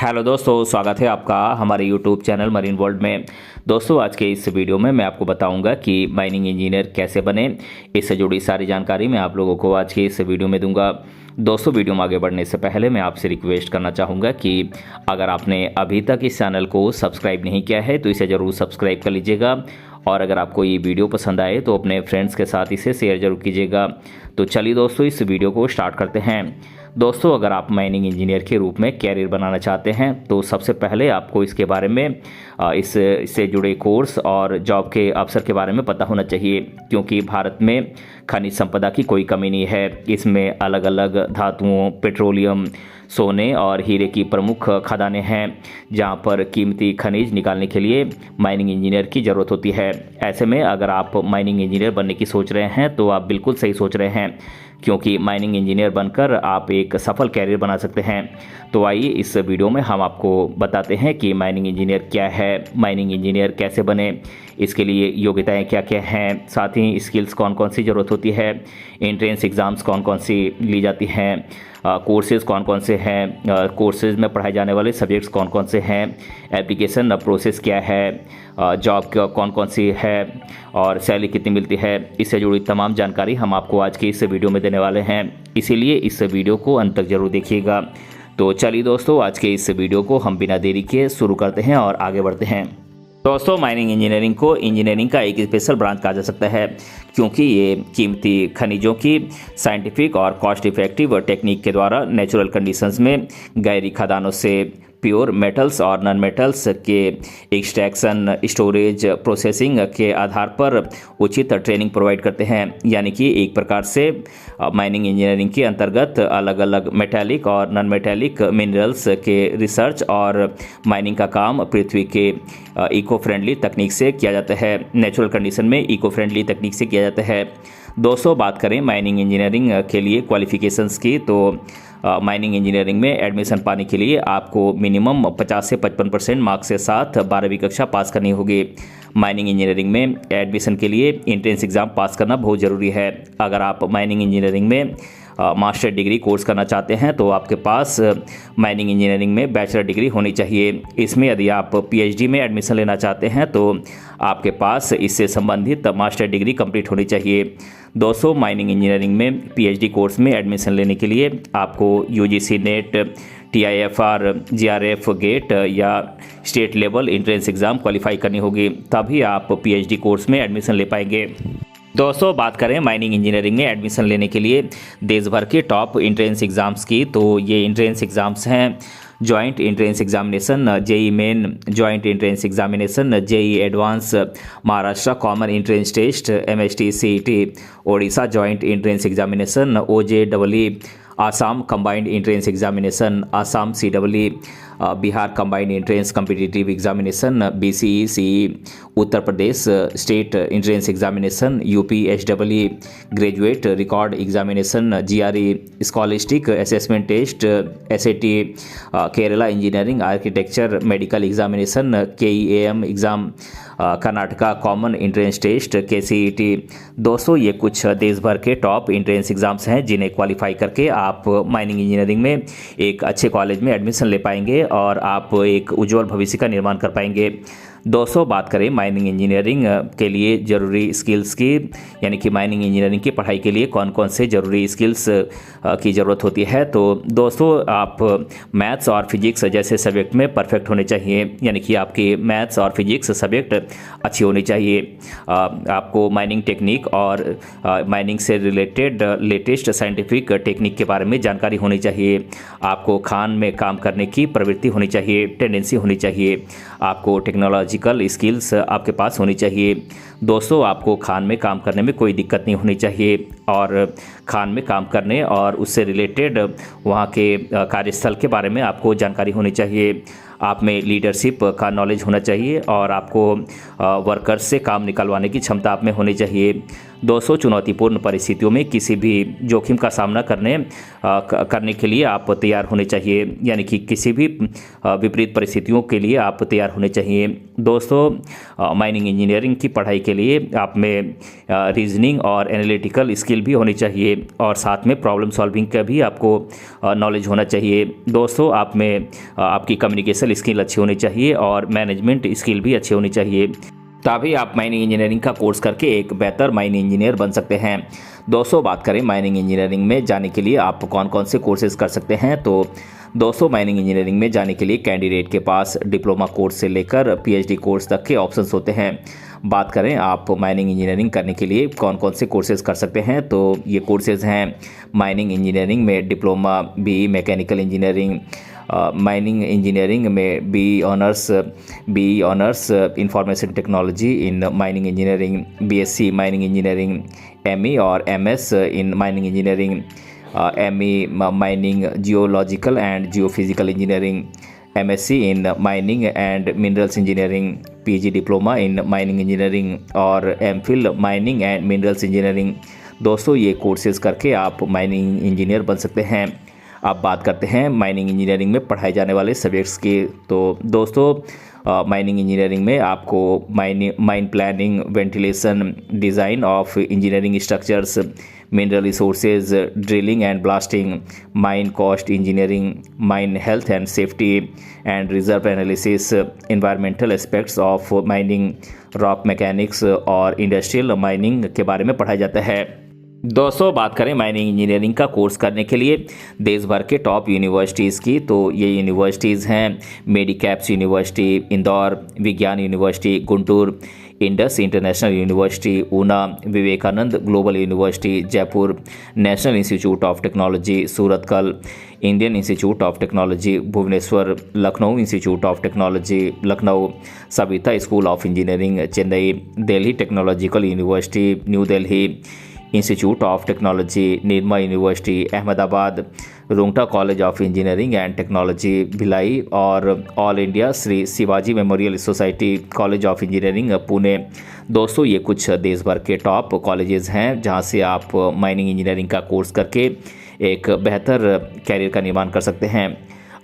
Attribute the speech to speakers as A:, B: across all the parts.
A: Hello दोस्तों, स्वागत है आपका हमारे यूट्यूब चैनल मरीन वर्ल्ड में। दोस्तों, आज के इस वीडियो में मैं आपको बताऊंगा कि माइनिंग इंजीनियर कैसे बने। इससे जुड़ी सारी जानकारी मैं आप लोगों को आज के इस वीडियो में दूंगा। दोस्तों, वीडियो में आगे बढ़ने से पहले मैं आपसे रिक्वेस्ट करना चाहूँगा कि अगर आपने अभी तक इस चैनल को सब्सक्राइब नहीं किया है तो इसे ज़रूर सब्सक्राइब कर लीजिएगा, और अगर आपको ये वीडियो पसंद आए तो अपने फ्रेंड्स के साथ इसे शेयर जरूर कीजिएगा। तो चलिए दोस्तों, इस वीडियो को स्टार्ट करते हैं। दोस्तों, अगर आप माइनिंग इंजीनियर के रूप में कैरियर बनाना चाहते हैं तो सबसे पहले आपको इसके बारे में इससे जुड़े कोर्स और जॉब के अवसर के बारे में पता होना चाहिए, क्योंकि भारत में खनिज संपदा की कोई कमी नहीं है। इसमें अलग अलग धातुओं, पेट्रोलियम, सोने और हीरे की प्रमुख खदानें हैं, जहां पर कीमती खनिज निकालने के लिए माइनिंग इंजीनियर की ज़रूरत होती है। ऐसे में अगर आप माइनिंग इंजीनियर बनने की सोच रहे हैं तो आप बिल्कुल सही सोच रहे हैं, क्योंकि माइनिंग इंजीनियर बनकर आप एक सफल कैरियर बना सकते हैं। तो आइए इस वीडियो में हम आपको बताते हैं कि माइनिंग इंजीनियर क्या है, माइनिंग इंजीनियर कैसे बने, इसके लिए योग्यताएं क्या क्या हैं, साथ ही स्किल्स कौन कौन सी ज़रूरत होती है, एंट्रेंस एग्ज़ाम्स कौन कौन सी ली जाती हैं, कोर्सेज कौन कौन से हैं, कोर्सेज में पढ़ाए जाने वाले सब्जेक्ट्स कौन कौन से हैं, एप्लीकेशन प्रोसेस क्या है, जॉब कौन कौन सी है और सैलरी कितनी मिलती है। इससे जुड़ी तमाम जानकारी हम आपको आज के इस वीडियो में देने वाले हैं, इसीलिए इस वीडियो को अंत तक जरूर देखिएगा। तो चलिए दोस्तों, आज के इस वीडियो को हम बिना देरी के शुरू करते हैं और आगे बढ़ते हैं। दोस्तों, माइनिंग इंजीनियरिंग को इंजीनियरिंग का एक स्पेशल ब्रांच कहा जा सकता है, क्योंकि ये कीमती खनिजों की साइंटिफिक और कॉस्ट इफेक्टिव टेक्निक के द्वारा नेचुरल कंडीशंस में गहरी खदानों से प्योर मेटल्स और नॉन मेटल्स के एक्सट्रैक्शन, स्टोरेज, प्रोसेसिंग के आधार पर उचित ट्रेनिंग प्रोवाइड करते हैं। यानी कि एक प्रकार से माइनिंग इंजीनियरिंग के अंतर्गत अलग अलग मेटालिक और नॉन मेटालिक मिनरल्स के रिसर्च और माइनिंग का काम पृथ्वी के इको फ्रेंडली तकनीक से किया जाता है, नेचुरल कंडीशन में इको फ्रेंडली तकनीक से किया जाता है। दोस्तों, बात करें माइनिंग इंजीनियरिंग के लिए क्वालिफिकेशंस की, तो माइनिंग इंजीनियरिंग में एडमिशन पाने के लिए आपको मिनिमम 50 से 55% मार्क्स के साथ 12वीं कक्षा पास करनी होगी। माइनिंग इंजीनियरिंग में एडमिशन के लिए एंट्रेंस एग्ज़ाम पास करना बहुत ज़रूरी है। अगर आप माइनिंग इंजीनियरिंग में मास्टर डिग्री कोर्स करना चाहते हैं तो आपके पास माइनिंग इंजीनियरिंग में बैचलर डिग्री होनी चाहिए। इसमें यदि आप पीएचडी में एडमिशन लेना चाहते हैं तो आपके पास इससे संबंधित मास्टर डिग्री कंप्लीट होनी चाहिए। दोस्तों, माइनिंग इंजीनियरिंग में पीएचडी कोर्स में एडमिशन लेने के लिए आपको UGC NET, TIFR, GRF GATE या state level entrance exam qualify करनी होगी, तभी आप पीएचडी कोर्स में एडमिशन ले पाएंगे। दोस्तों, बात करें माइनिंग इंजीनियरिंग में एडमिशन लेने के लिए देश भर के टॉप एंट्रेंस एग्ज़ाम्स की, तो ये एंट्रेंस एग्ज़ाम्स हैं joint entrance examination, JEE main joint entrance examination, JEE advance, Maharashtra common entrance test, MST CET, Odisha joint entrance examination, OJEE, Assam combined entrance examination, Assam CEE, Bihar combined entrance competitive examination, BCE CE, Uttar Pradesh state entrance examination, UP SEE, graduate record examination, GRE scholastic assessment test, SAT, Kerala engineering architecture medical examination, KEAM exam, Karnataka common entrance test, KCET। दोस्तों, ये कुछ देश भर के top entrance exams हैं जिन्हें qualify करके आप माइनिंग इंजीनियरिंग में एक अच्छे कॉलेज में एडमिशन ले पाएंगे और आप एक उज्जवल भविष्य का निर्माण कर पाएंगे। दोस्तों, बात करें माइनिंग इंजीनियरिंग के लिए ज़रूरी स्किल्स की, यानी कि माइनिंग इंजीनियरिंग की पढ़ाई के लिए कौन कौन से ज़रूरी स्किल्स की ज़रूरत होती है, तो दोस्तों आप मैथ्स और फिजिक्स जैसे सब्जेक्ट में परफेक्ट होने चाहिए, यानी कि आपकी मैथ्स और फिजिक्स सब्जेक्ट अच्छी होनी चाहिए। आपको माइनिंग टेक्निक और माइनिंग से रिलेटेड लेटेस्ट साइंटिफिक टेक्निक के बारे में जानकारी होनी चाहिए। आपको खान में काम करने की प्रवृत्ति होनी चाहिए, टेंडेंसी होनी चाहिए। आपको टेक्नोलॉजिकल स्किल्स आपके पास होनी चाहिए। दोस्तों, आपको खान में काम करने में कोई दिक्कत नहीं होनी चाहिए, और खान में काम करने और उससे रिलेटेड वहाँ के कार्यस्थल के बारे में आपको जानकारी होनी चाहिए। आप में लीडरशिप का नॉलेज होना चाहिए और आपको वर्कर्स से काम निकलवाने की क्षमता आप में होनी चाहिए। दोस्तों, चुनौतीपूर्ण परिस्थितियों में किसी भी जोखिम का सामना करने के लिए आप तैयार होने चाहिए, यानी कि किसी भी विपरीत परिस्थितियों के लिए आप तैयार होने चाहिए। दोस्तों, माइनिंग इंजीनियरिंग की पढ़ाई के लिए आप में रीजनिंग और एनालिटिकल स्किल भी होनी चाहिए और साथ में प्रॉब्लम सॉल्विंग का भी आपको नॉलेज होना चाहिए। दोस्तों, आप में आपकी कम्युनिकेशन स्किल अच्छी होनी चाहिए और मैनेजमेंट स्किल भी अच्छी होनी चाहिए, तभी आप माइनिंग इंजीनियरिंग का कोर्स करके एक बेहतर माइनिंग इंजीनियर बन सकते हैं। दोस्तों, बात करें माइनिंग इंजीनियरिंग में जाने के लिए आप कौन कौन से कोर्सेज कर सकते हैं, तो दोस्तों माइनिंग इंजीनियरिंग में जाने के लिए कैंडिडेट के पास डिप्लोमा कोर्स से लेकर पीएचडी कोर्स तक के ऑप्शंस होते हैं। बात करें आप माइनिंग इंजीनियरिंग करने के लिए कौन कौन से कोर्सेज कर सकते हैं, तो ये कोर्सेज हैं माइनिंग इंजीनियरिंग में diploma, B mechanical engineering, mining engineering में B honours information technology in mining engineering, BSc mining engineering, ME और MS in mining engineering, ME mining geological and geophysical engineering, MSc in mining and minerals engineering, PG diploma in mining engineering और MPhil mining and minerals engineering. दोस्तों, ये courses करके आप mining engineer बन सकते हैं। अब बात करते हैं माइनिंग इंजीनियरिंग में पढ़ाए जाने वाले सब्जेक्ट्स की। तो दोस्तों, माइनिंग इंजीनियरिंग में आपको mine planning, ventilation, design of engineering structures, mineral resources, drilling and blasting, mine cost engineering, mine health and safety and reserve analysis, environmental aspects of mining, rock mechanics और industrial mining के बारे में पढ़ाया जाता है। दोस्तों, बात करें माइनिंग इंजीनियरिंग का कोर्स करने के लिए देश भर के टॉप यूनिवर्सिटीज़ की, तो ये यूनिवर्सिटीज़ हैं Medicaps university Indore, Vignan university Guntur, Indus international university Una, Vivekananda global university Jaipur, national institute of technology Surathkal, Indian institute of technology Bhubaneswar, Lucknow institute of technology Lucknow, Saveetha school of engineering Chennai, Delhi technological university new Delhi, institute of technology Nirma university Ahmedabad, Rungta college of engineering and technology Bhilai और all India Shri Shivaji memorial society college of engineering Pune. दोस्तों, ये कुछ देश भर के top colleges हैं जहां से आप माइनिंग इंजीनियरिंग का कोर्स करके एक बेहतर कैरियर का निर्माण कर सकते हैं।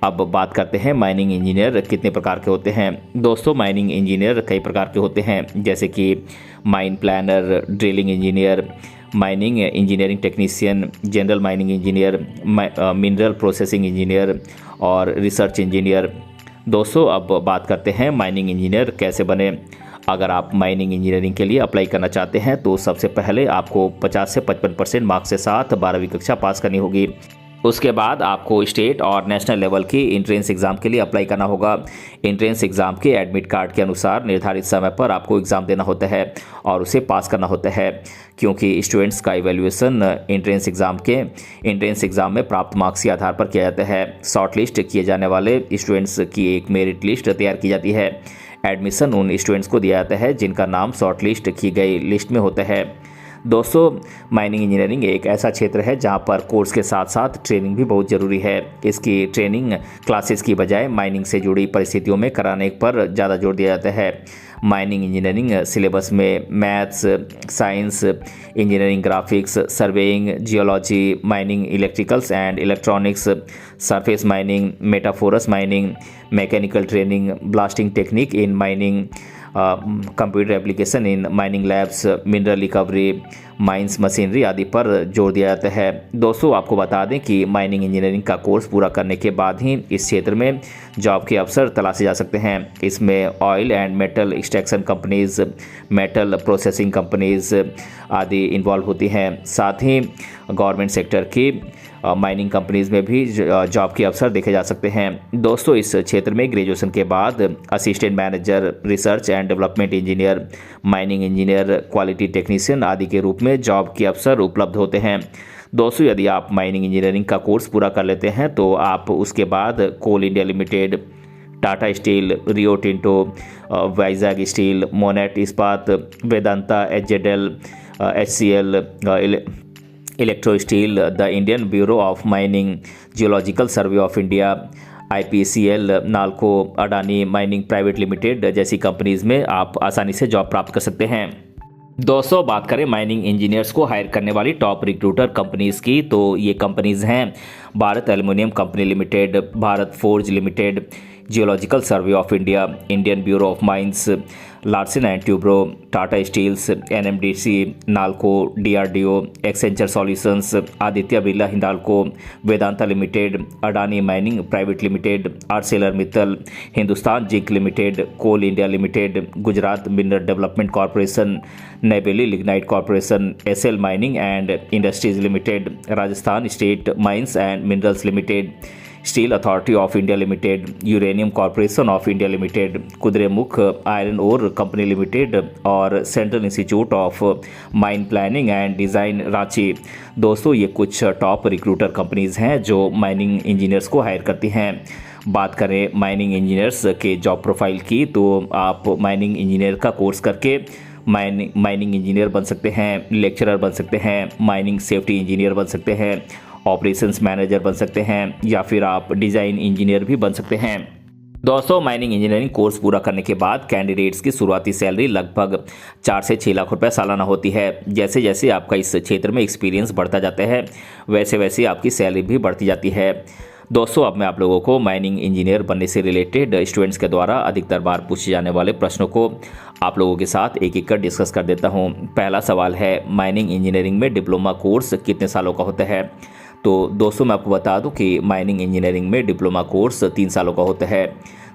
A: अब बात करते हैं माइनिंग इंजीनियर कितने प्रकार के होते हैं। दोस्तों, माइनिंग इंजीनियर कई प्रकार के होते हैं, जैसे कि mine planner, drilling engineer, mining engineering technician, general mining engineer, mineral processing engineer और रिसर्च इंजीनियर। दोस्तों, अब बात करते हैं माइनिंग इंजीनियर कैसे बने। अगर आप माइनिंग इंजीनियरिंग के लिए अप्लाई करना चाहते हैं तो सबसे पहले आपको 50 से 55% मार्क्स के साथ 12वीं कक्षा पास करनी होगी। उसके बाद आपको स्टेट और नेशनल लेवल की एंट्रेंस एग्ज़ाम के लिए अप्लाई करना होगा। एंट्रेंस एग्ज़ाम के एडमिट कार्ड के अनुसार निर्धारित समय पर आपको एग्ज़ाम देना होता है और उसे पास करना होता है, क्योंकि स्टूडेंट्स का इवैल्यूएशन एंट्रेंस एग्ज़ाम में प्राप्त मार्क्स के आधार पर किया जाता है। शॉर्ट लिस्ट किए जाने वाले स्टूडेंट्स की एक मेरिट लिस्ट तैयार की जाती है। एडमिशन उन स्टूडेंट्स को दिया जाता है जिनका नाम शॉर्ट लिस्ट की गई लिस्ट में होता है। दोस्तों, माइनिंग इंजीनियरिंग एक ऐसा क्षेत्र है जहां पर कोर्स के साथ साथ ट्रेनिंग भी बहुत ज़रूरी है। इसकी ट्रेनिंग क्लासेस की बजाय माइनिंग से जुड़ी परिस्थितियों में कराने पर ज़्यादा जोर दिया जाता है। माइनिंग इंजीनियरिंग सिलेबस में maths, science, engineering graphics, surveying, geology, mining electricals and electronics, surface mining, metalliferous mining, mechanical training, blasting technique in mining, computer application in mining labs, mineral recovery, mines machinery आदि पर जोर दिया जाता है। दोस्तों, आपको बता दें कि माइनिंग इंजीनियरिंग का कोर्स पूरा करने के बाद ही इस क्षेत्र में जॉब के अवसर तलाशे जा सकते हैं। इसमें oil and metal extraction companies, metal processing companies आदि इन्वॉल्व होती हैं। साथ ही गवर्नमेंट सेक्टर की माइनिंग कंपनीज़ में भी जॉब के अवसर देखे जा सकते हैं। दोस्तों, इस क्षेत्र में ग्रेजुएशन के बाद assistant manager, research and development engineer, mining engineer, quality technician आदि के रूप में जॉब के अवसर उपलब्ध होते हैं। दोस्तों, यदि आप माइनिंग इंजीनियरिंग का कोर्स पूरा कर लेते हैं तो आप उसके बाद coal India limited, Tata steel, Rio Tinto, Vizag steel, Monnet Ispat, Vedanta, HZL, HCL, electro steel, the Indian bureau of mining, geological survey of India IPCL, Nalco, Adani mining private limited जैसी कंपनीज में आप आसानी से जॉब प्राप्त कर सकते हैं। दोस्तों बात करें माइनिंग इंजीनियर्स को हायर करने वाली टॉप रिक्रूटर कंपनीज की, तो ये कंपनीज हैं Bharat aluminium company limited, Bharat forge limited, geological survey of India, Indian bureau of mines, Larsen and Toubro, Tata steels, NMDC, Nalco, DRDO, Accenture solutions, Aditya Birla Hindalco, Vedanta limited, Adani mining private limited, Arcelor Mittal, Hindustan zinc limited, coal India limited, Gujarat mineral development corporation, Neyveli lignite corporation, SL mining and industries limited, Rajasthan state mines and minerals limited, steel authority of India limited, uranium corporation of India limited, Kudremukh iron ore company limited और central institute of mine planning and design Ranchi. दोस्तों ये कुछ top recruiter companies हैं जो mining engineers को higher करती हैं। बात करें माइनिंग इंजीनियर्स के जॉब प्रोफाइल की, तो आप माइनिंग इंजीनियर का कोर्स करके माइनिंग इंजीनियर बन सकते हैं, लेक्चरर बन सकते हैं, माइनिंग सेफ्टी इंजीनियर बन सकते हैं, ऑपरेशंस मैनेजर बन सकते हैं या फिर आप डिज़ाइन इंजीनियर भी बन सकते हैं। दोस्तों माइनिंग इंजीनियरिंग कोर्स पूरा करने के बाद कैंडिडेट्स की शुरुआती सैलरी लगभग 4 से 6 लाख रुपए सालाना होती है। जैसे जैसे आपका इस क्षेत्र में एक्सपीरियंस बढ़ता जाता है वैसे वैसे आपकी सैलरी भी बढ़ती जाती है। दोस्तों अब मैं आप लोगों को माइनिंग इंजीनियर बनने से रिलेटेड स्टूडेंट्स के द्वारा अधिकतर बार पूछे जाने वाले प्रश्नों को आप लोगों के साथ एक एक कर डिस्कस कर देता हूं। पहला सवाल है माइनिंग इंजीनियरिंग में डिप्लोमा कोर्स कितने सालों का होता है? तो दोस्तों मैं आपको बता दूं कि माइनिंग इंजीनियरिंग में डिप्लोमा कोर्स 3 सालों का होता है।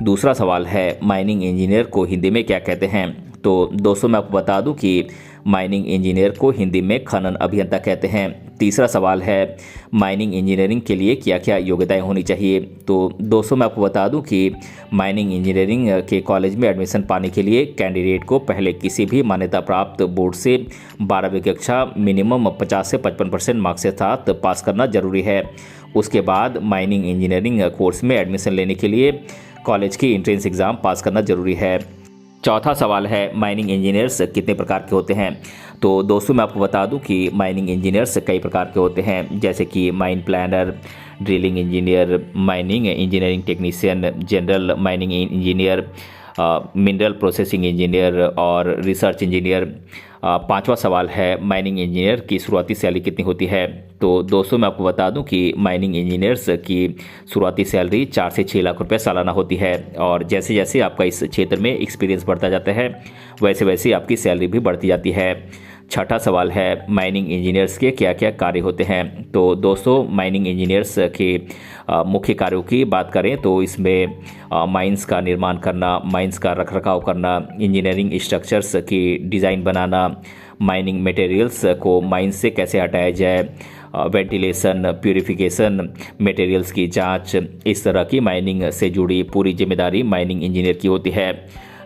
A: दूसरा सवाल है माइनिंग इंजीनियर को हिंदी में क्या कहते हैं? तो दोस्तों मैं आपको बता दूं कि माइनिंग इंजीनियर को हिंदी में खनन अभियंता कहते हैं। तीसरा सवाल है माइनिंग इंजीनियरिंग के लिए क्या क्या योग्यताएं होनी चाहिए? तो दोस्तों मैं आपको बता दूं कि माइनिंग इंजीनियरिंग के कॉलेज में एडमिशन पाने के लिए कैंडिडेट को पहले किसी भी मान्यता प्राप्त बोर्ड से 12वीं कक्षा मिनिमम 50 से 55% मार्क्स के साथ पास करना जरूरी है। उसके बाद माइनिंग इंजीनियरिंग कोर्स में एडमिशन लेने के लिए कॉलेज की एंट्रेंस एग्ज़ाम पास करना जरूरी है। चौथा सवाल है माइनिंग इंजीनियर्स कितने प्रकार के होते हैं? तो दोस्तों मैं आपको बता दूं कि माइनिंग इंजीनियर्स कई प्रकार के होते हैं, जैसे कि mine planner, drilling engineer, mining engineering technician, general mining engineer, mineral processing engineer और रिसर्च इंजीनियर। पांचवा सवाल है माइनिंग इंजीनियर की शुरुआती सैलरी कितनी होती है? तो दोस्तों मैं आपको बता दूं कि माइनिंग इंजीनियर्स की शुरुआती सैलरी 4 से 6 लाख रुपए सालाना होती है और जैसे जैसे आपका इस क्षेत्र में एक्सपीरियंस बढ़ता जाता है वैसे वैसे आपकी सैलरी भी बढ़ती जाती है। छठा सवाल है माइनिंग इंजीनियर्स के क्या क्या कार्य होते हैं? तो दोस्तों माइनिंग इंजीनियर्स के मुख्य कार्यों की बात करें तो इसमें माइंस का निर्माण करना, माइंस का रखरखाव करना, इंजीनियरिंग स्ट्रक्चर्स की डिज़ाइन बनाना, माइनिंग मटेरियल्स को माइंस से कैसे हटाया जाए, वेंटिलेशन, प्यूरिफिकेशन, मटेरियल्स की जांच, इस तरह की माइनिंग से जुड़ी पूरी जिम्मेदारी माइनिंग इंजीनियर की होती है।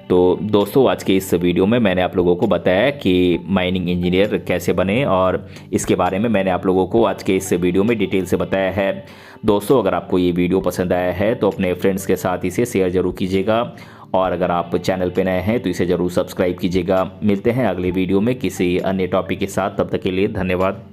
A: तो दोस्तों आज के इस वीडियो में मैंने आप लोगों को बताया कि माइनिंग इंजीनियर कैसे बने और इसके बारे में मैंने आप लोगों को आज के इस वीडियो में डिटेल से बताया है। दोस्तों अगर आपको ये वीडियो पसंद आया है तो अपने फ्रेंड्स के साथ इसे शेयर जरूर कीजिएगा और अगर आप चैनल पे नए हैं तो इसे ज़रूर सब्सक्राइब कीजिएगा। मिलते हैं अगले वीडियो में किसी अन्य टॉपिक के साथ, तब तक के लिए धन्यवाद।